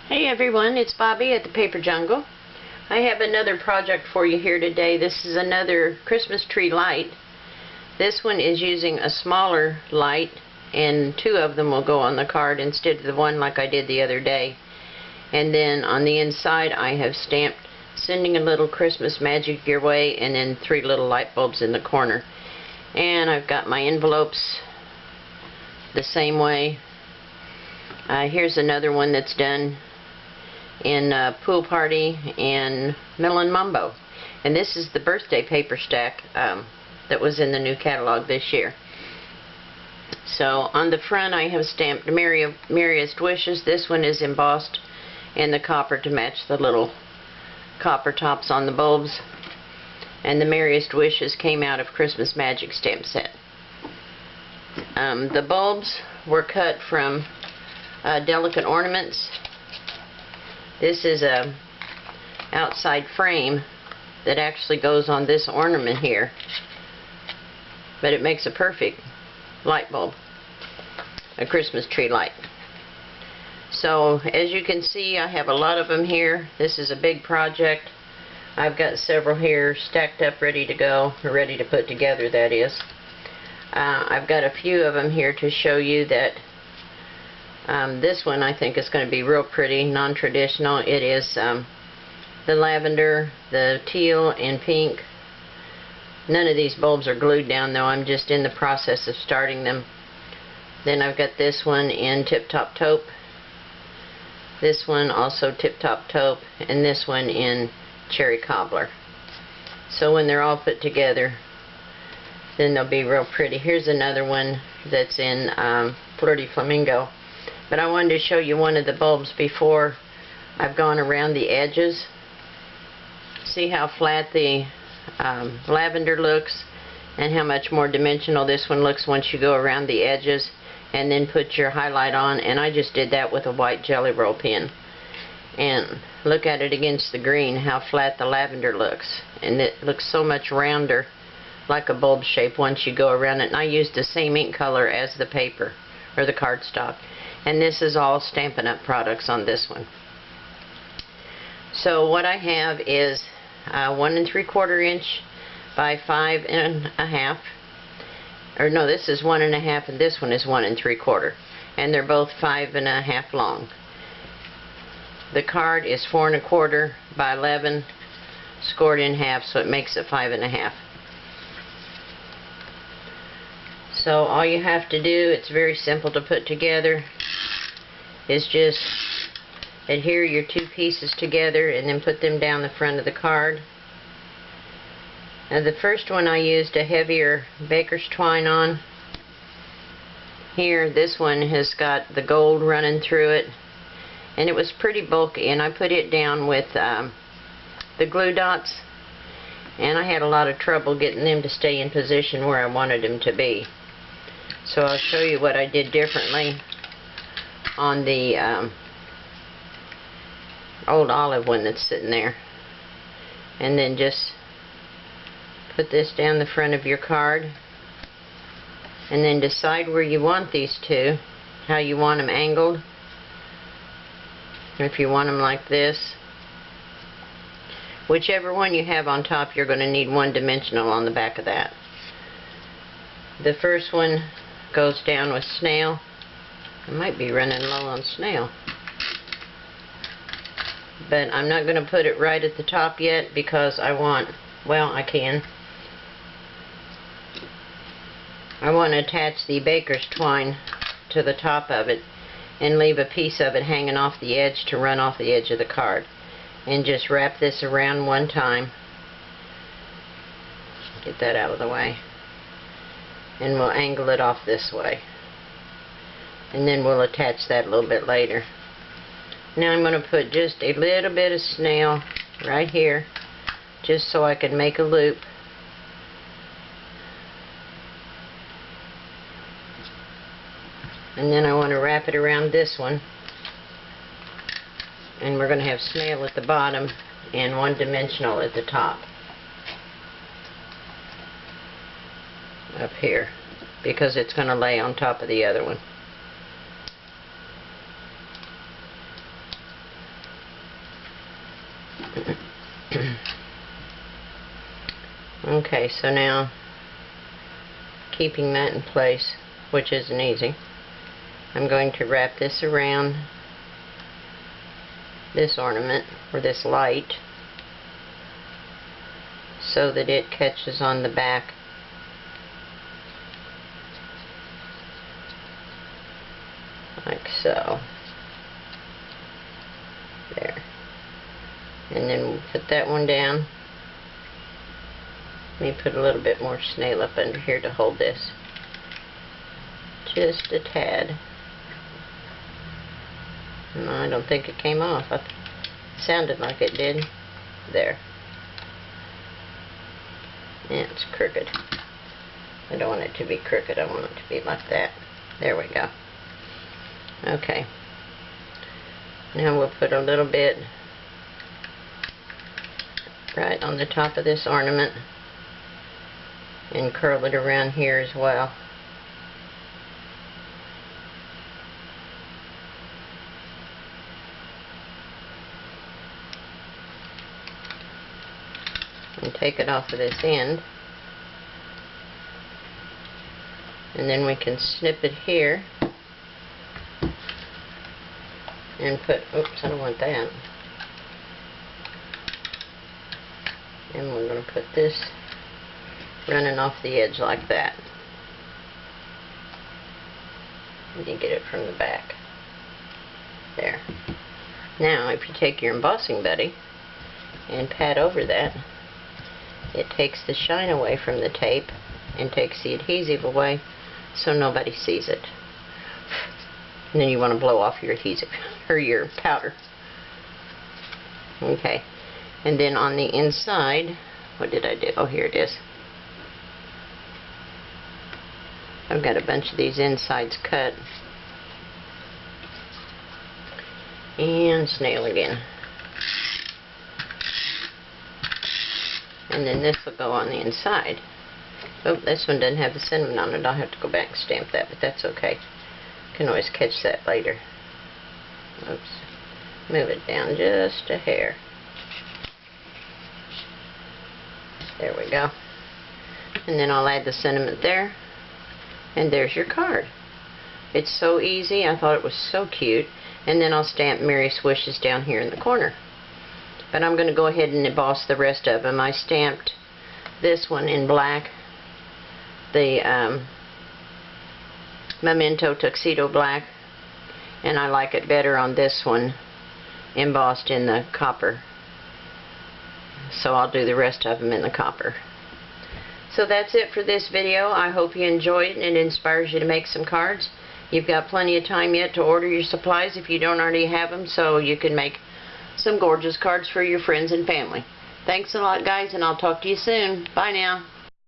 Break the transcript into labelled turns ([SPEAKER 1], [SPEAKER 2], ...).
[SPEAKER 1] Hey everyone, it's Bobbie at the Paper Jungle. I have another project for you here today. This is another Christmas tree light. This one is using a smaller light, and two of them will go on the card instead of the one like I did the other day. And then on the inside I have stamped "Sending a Little Christmas Magic Your Way" and then 3 little light bulbs in the corner. And I've got my envelopes the same way. Here's another one that's done in Pool Party and Melon Mumbo, and this is the birthday paper stack that was in the new catalog this year. So on the front I have stamped Merriest Wishes. This one is embossed in the copper to match the little copper tops on the bulbs, and the Merriest Wishes came out of Christmas Magic stamp set. The bulbs were cut from Delicate Ornaments. This is a outside frame that actually goes on this ornament here, but it makes a perfect light bulb, a Christmas tree light. So as you can see, I have a lot of them here. This is a big project. I've got several here stacked up ready to go, or ready to put together, that is. I've got a few of them here to show you that this one I think is going to be real pretty, non-traditional. It is the lavender, the teal, and pink. None of these bulbs are glued down though. I'm just in the process of starting them. Then I've got this one in Tip Top Taupe. This one also Tip Top Taupe, and this one in Cherry Cobbler. So when they're all put together, then they'll be real pretty. Here's another one that's in Flirty Flamingo. But I wanted to show you one of the bulbs before I've gone around the edges. See how flat the lavender looks, and how much more dimensional this one looks once you go around the edges and then put your highlight on. And I just did that with a white JellyRoll pen. And look at it against the green, how flat the lavender looks. And it looks so much rounder, like a bulb shape, once you go around it. And I used the same ink color as the paper, or the cardstock. And this is all Stampin' Up! Products on this one. So what I have is 1 3/4 inch by 5 1/2. Or no, this is 1 1/2, and this one is 1 3/4. And they're both 5 1/2 long. The card is 4 1/4 by 11, scored in half, so it makes it 5 1/2. So all you have to do, it's very simple to put together, is just adhere your two pieces together and then put them down the front of the card. Now the first one I used a heavier baker's twine on. Here, this one has got the gold running through it, and it was pretty bulky, and I put it down with the glue dots, and I had a lot of trouble getting them to stay in position where I wanted them to be. So I'll show you what I did differently on the old olive one that's sitting there. And then just put this down the front of your card, and then decide where you want these two, how you want them angled. If you want them like this, whichever one you have on top, you're going to need one dimensional on the back of that. The first one goes down with snail. I might be running low on snail, but I'm not going to put it right at the top yet because I want, well, I want to attach the baker's twine to the top of it and leave a piece of it hanging off the edge to run off the edge of the card. And just wrap this around one time. Get that out of the way. And we'll angle it off this way. And then we'll attach that a little bit later. Now I'm going to put just a little bit of snail right here, just so I can make a loop. And then I want to wrap it around this one. And we're going to have snail at the bottom and one dimensional at the top. Up here, because it's going to lay on top of the other one. Okay, so now, keeping that in place, which isn't easy, I'm going to wrap this around this ornament, or this light, so that it catches on the back. Like so. There. And then we'll put that one down. Let me put a little bit more snail up under here to hold this. Just a tad. No, I don't think it came off. It sounded like it did. There. Yeah, it's crooked. I don't want it to be crooked. I want it to be like that. There we go. Okay. Now we'll put a little bit right on the top of this ornament and curl it around here as well. And take it off of this end. And then we can snip it here and put, oops, I don't want that. And we're going to put this running off the edge like that. And you get it from the back. There. Now, if you take your embossing buddy and pat over that, it takes the shine away from the tape and takes the adhesive away so nobody sees it. And then you want to blow off your adhesive, or your powder. Okay. And then on the inside, what did I do? Oh, here it is. I've got a bunch of these insides cut. And snail again. And then this will go on the inside. Oh, this one doesn't have the cinnamon on it. I'll have to go back and stamp that, but that's okay. Can always catch that later. Oops. Move it down just a hair. There we go. And then I'll add the cinnamon there. And there's your card. It's so easy. I thought it was so cute. And then I'll stamp Merriest Wishes down here in the corner. But I'm going to go ahead and emboss the rest of them. I stamped this one in black. The Memento Tuxedo Black. And I like it better on this one embossed in the copper. So I'll do the rest of them in the copper. So that's it for this video. I hope you enjoyed it and it inspires you to make some cards. You've got plenty of time yet to order your supplies if you don't already have them, so you can make some gorgeous cards for your friends and family. Thanks a lot, guys, and I'll talk to you soon. Bye now.